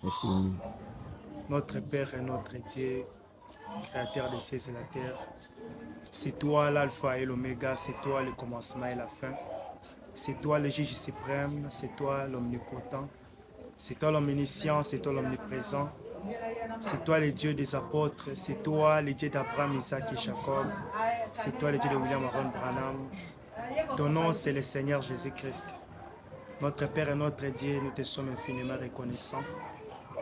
Merci. Notre Père et notre Dieu, Créateur des cieux et la terre, c'est toi l'alpha et l'oméga, c'est toi le commencement et la fin. C'est toi le juge suprême, c'est toi l'omnipotent, c'est toi l'omniscient, c'est toi l'omniprésent, c'est toi le Dieu des apôtres, c'est toi le Dieu d'Abraham, Isaac et Jacob, c'est toi le Dieu de William Aaron Branham. Ton nom, c'est le Seigneur Jésus-Christ. Notre Père et notre Dieu, nous te sommes infiniment reconnaissants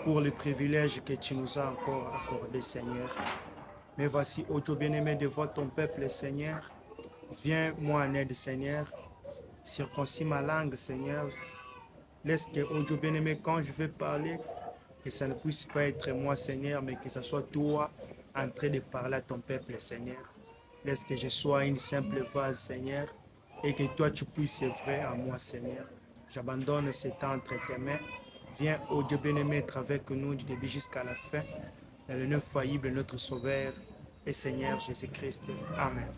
pour le privilège que tu nous as encore accordé, Seigneur. Mais voici, ô Dieu bien-aimé, devant ton peuple, Seigneur. Viens-moi en aide, Seigneur. Circoncis ma langue, Seigneur. Laisse que, ô Dieu bien-aimé, quand je vais parler, que ça ne puisse pas être moi, Seigneur, mais que ce soit toi en train de parler à ton peuple, Seigneur. Laisse que je sois une simple vase, Seigneur, et que toi, tu puisses œuvrer en moi, Seigneur. J'abandonne ce temps entre tes mains. Viens, ô Dieu bien-aimé, être avec nous du début jusqu'à la fin, dans le nom faillible, notre Sauveur et Seigneur Jésus-Christ. Amen.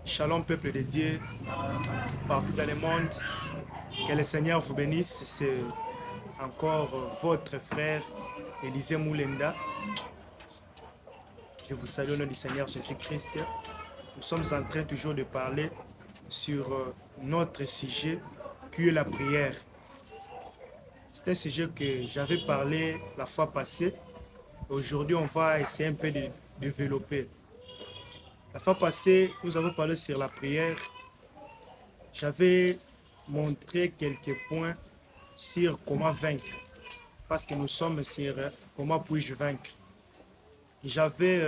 Shalom, peuple de Dieu, partout dans le monde. Que le Seigneur vous bénisse. C'est encore votre frère Élisée Moulenda. Je vous salue au nom du Seigneur Jésus-Christ. Nous sommes en train toujours de parler sur notre sujet qui est la prière. C'est un sujet que j'avais parlé la fois passée. Aujourd'hui, on va essayer un peu de développer. La fois passée, nous avons parlé sur la prière. J'avais montré quelques points sur comment vaincre. Parce que nous sommes sur comment puis-je vaincre. J'avais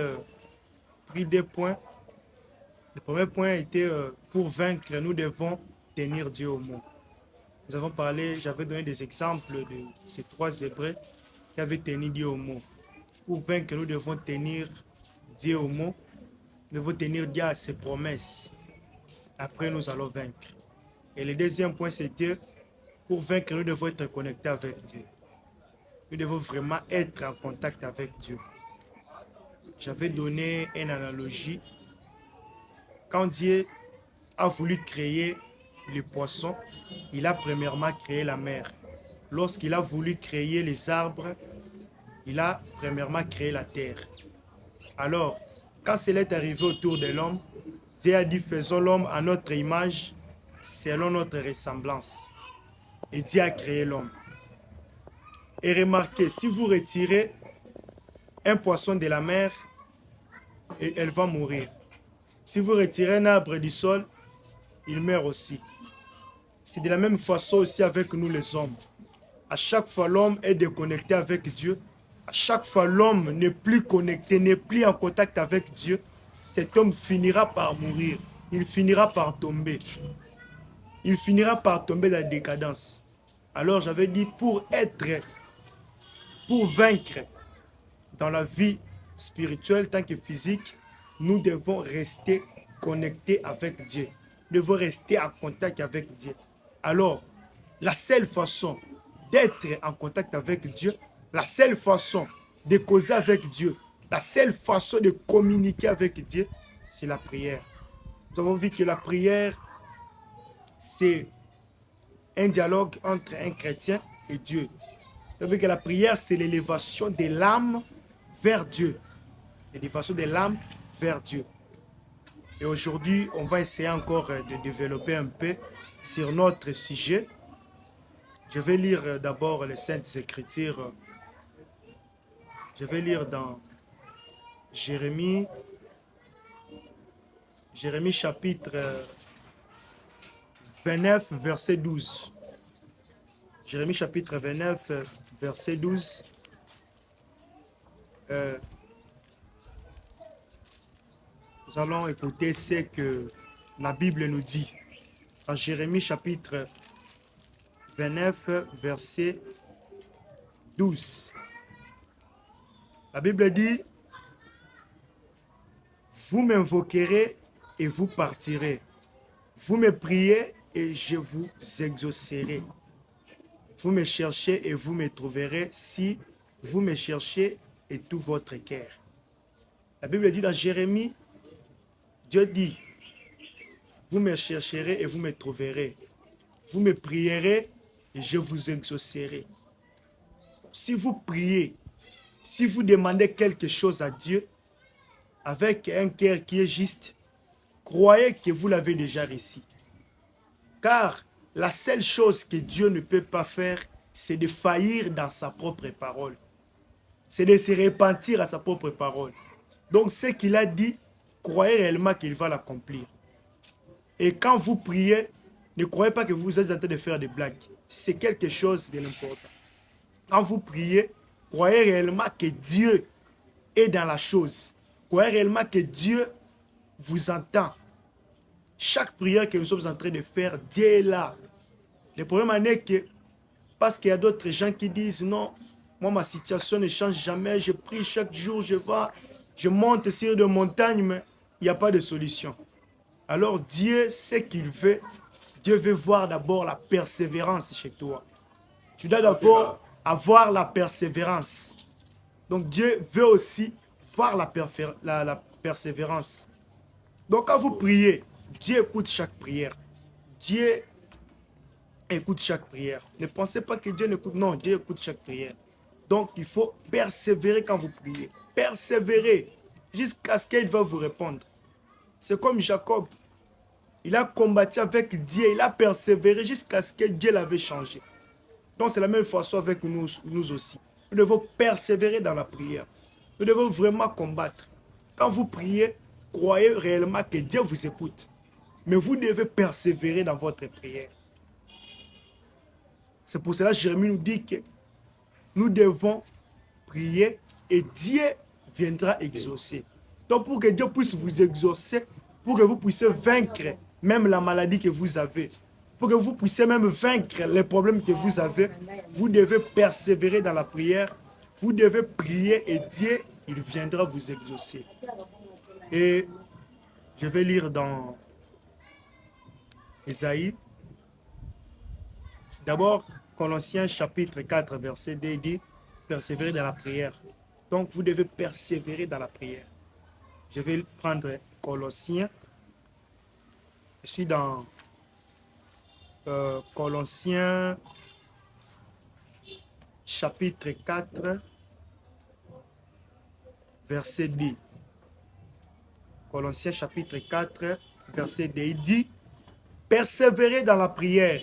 pris des points. Le premier point était pour vaincre, nous devons tenir Dieu au mot. Nous avons parlé, j'avais donné des exemples de ces trois Hébreux qui avaient tenu Dieu au mot. Pour vaincre, nous devons tenir Dieu au mot. Nous devons tenir Dieu à ses promesses. Après, nous allons vaincre. Et le deuxième point, c'était pour vaincre, nous devons être connectés avec Dieu. Nous devons vraiment être en contact avec Dieu. J'avais donné une analogie. Quand Dieu a voulu créer les poissons, il a premièrement créé la mer. Lorsqu'il a voulu créer les arbres, il a premièrement créé la terre. Alors, quand cela est arrivé autour de l'homme, Dieu a dit, faisons l'homme à notre image, selon notre ressemblance. Et Dieu a créé l'homme. Et remarquez, si vous retirez un poisson de la mer, elle va mourir. Si vous retirez un arbre du sol, il meurt aussi. C'est de la même façon aussi avec nous les hommes. À chaque fois, l'homme est déconnecté avec Dieu. À chaque fois, l'homme n'est plus connecté, n'est plus en contact avec Dieu. Cet homme finira par mourir. Il finira par tomber. Il finira par tomber dans la décadence. Alors, j'avais dit, pour vaincre dans la vie spirituelle tant que physique, nous devons rester connectés avec Dieu. Nous devons rester en contact avec Dieu. Alors, la seule façon d'être en contact avec Dieu, la seule façon de causer avec Dieu, la seule façon de communiquer avec Dieu, c'est la prière. Nous avons vu que la prière, c'est un dialogue entre un chrétien et Dieu. Nous avons vu que la prière, c'est l'élévation de l'âme vers Dieu. L'élévation de l'âme vers Dieu. Et aujourd'hui, on va essayer encore de développer un peu sur notre sujet. Je vais lire d'abord les Saintes Écritures. Je vais lire dans Jérémie chapitre 29, verset 12. Jérémie chapitre 29, verset 12. Nous allons écouter ce que la Bible nous dit. En Jérémie chapitre 29, verset 12. La Bible dit, vous m'invoquerez et vous partirez. Vous me priez et je vous exaucerai. Vous me cherchez et vous me trouverez si vous me cherchez et tout votre cœur. La Bible dit dans Jérémie, Dieu dit, vous me chercherez et vous me trouverez. Vous me prierez et je vous exaucerai. si vous priez, si vous demandez quelque chose à Dieu, avec un cœur qui est juste, croyez que vous l'avez déjà reçu. Car la seule chose que Dieu ne peut pas faire, c'est de faillir dans sa propre parole. C'est de se repentir à sa propre parole. Donc ce qu'il a dit, croyez réellement qu'il va l'accomplir. Et quand vous priez, ne croyez pas que vous êtes en train de faire des blagues. C'est quelque chose de l'important. Quand vous priez, croyez réellement que Dieu est dans la chose. Croyez réellement que Dieu vous entend. Chaque prière que nous sommes en train de faire, Dieu est là. Le problème est que, parce qu'il y a d'autres gens qui disent non, moi ma situation ne change jamais, je prie chaque jour, je monte sur des montagnes, mais il n'y a pas de solution. Alors Dieu sait qu'il veut. Dieu veut voir d'abord la persévérance chez toi. Tu dois d'abord avoir la persévérance. Donc Dieu veut aussi voir la persévérance. Donc quand vous priez, Dieu écoute chaque prière. Dieu écoute chaque prière. Ne pensez pas que Dieu n'écoute. Non, Dieu écoute chaque prière. Donc il faut persévérer quand vous priez. Persévérer jusqu'à ce qu'il va vous répondre. C'est comme Jacob. Il a combattu avec Dieu. Il a persévéré jusqu'à ce que Dieu l'avait changé. Donc c'est la même façon avec nous aussi. Nous devons persévérer dans la prière. Nous devons vraiment combattre. Quand vous priez, croyez réellement que Dieu vous écoute. Mais vous devez persévérer dans votre prière. C'est pour cela que Jérémie nous dit que nous devons prier et Dieu viendra exaucer. Donc pour que Dieu puisse vous exaucer, pour que vous puissiez vaincre même la maladie que vous avez, pour que vous puissiez même vaincre les problèmes que vous avez, vous devez persévérer dans la prière, vous devez prier et Dieu, il viendra vous exaucer. Et je vais lire dans Ésaïe. D'abord, Colossiens chapitre 4, verset 2 dit « Persévérer dans la prière ». Donc, vous devez persévérer dans la prière. Je vais prendre Colossiens. Je suis dans Colossiens chapitre 4, verset 2. Colossiens chapitre 4, verset 2. Il dit « Persévérez dans la prière.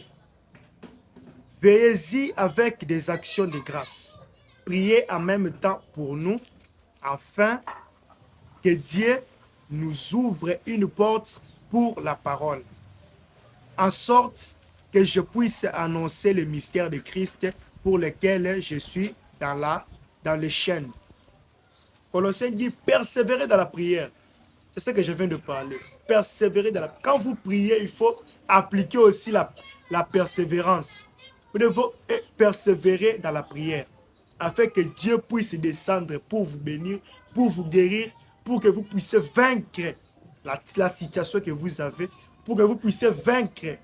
Veillez-y avec des actions de grâce. Priez en même temps pour nous, afin que Dieu nous ouvre une porte pour la parole, en sorte que je puisse annoncer le mystère de Christ pour lequel je suis dans les chaînes. » Colossiens dit persévérer dans la prière. C'est ce que je viens de parler. Persévérer dans la prière. Quand vous priez, il faut appliquer aussi la persévérance. Vous devez persévérer dans la prière afin que Dieu puisse descendre pour vous bénir, pour vous guérir, pour que vous puissiez vaincre la situation que vous avez, pour que vous puissiez vaincre